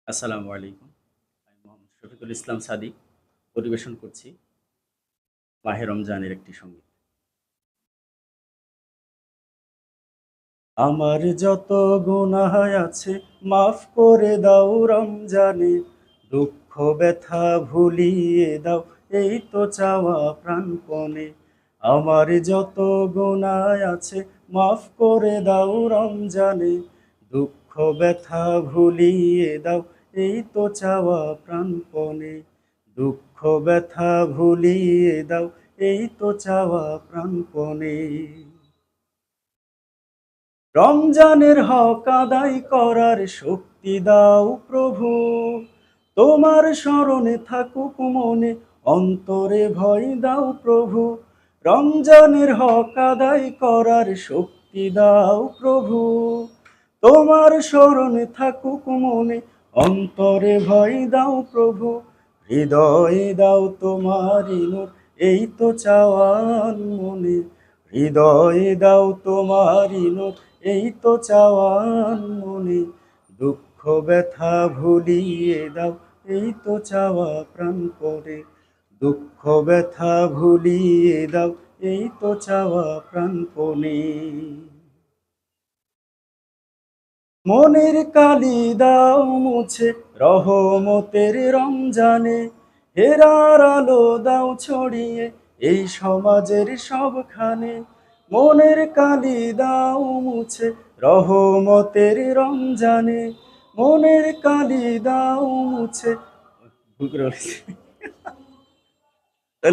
আসসালামু আলাইকুম। আমি মোহাম্মদ শফিকুল ইসলাম সাদিক পরিবেশন করছি মাহে রমজানের একটি সঙ্গীত। আমার যত গুনাহ আছে মাফ করে দাও রমজানে, দুঃখ ব্যথা ভুলিয়ে দাও এই তো চাওয়া প্রাণপণে। আমার যত গুনাহ আছে মাফ করে দাও রমজানে, দুঃখ ব্যথা ভুলিয়ে দাও এই তো চাওয়া প্রাণপণে। দুঃখ ব্যথা ভুলিয়ে দাও এই তো চাওয়া প্রাণপণে। রমজানের হক আদায় করার শক্তি দাও প্রভু, তোমার স্মরণে থাকুক মনে, অন্তরে ভয় দাও প্রভু। রমজানের হক আদায় করার শক্তি দাও প্রভু, তোমার স্মরণে থাকুক মনে, অন্তরে ভয় দাও প্রভু। হৃদয়ে দাও তোমারি নূর, এই তো চাওয়ান মনে। হৃদয়ে দাও তোমারি নূর, এই তো চাওয়ান মনে। দুঃখ ব্যথা ভুলিয়ে দাও এই তো চাওয়া প্রাণপণে। দুঃখ ব্যথা ভুলিয়ে দাও এই তো চাওয়া প্রাণপণে। মনের কালি দাও মুছে রহমতের রমজানে, হেরার আলো দাও ছড়িয়ে এই সমাজের সবখানে। মনের কালি দাও মুছে রহমতের রমজানে, মনের কালি দাও মুছে ভুল করে বলেছি।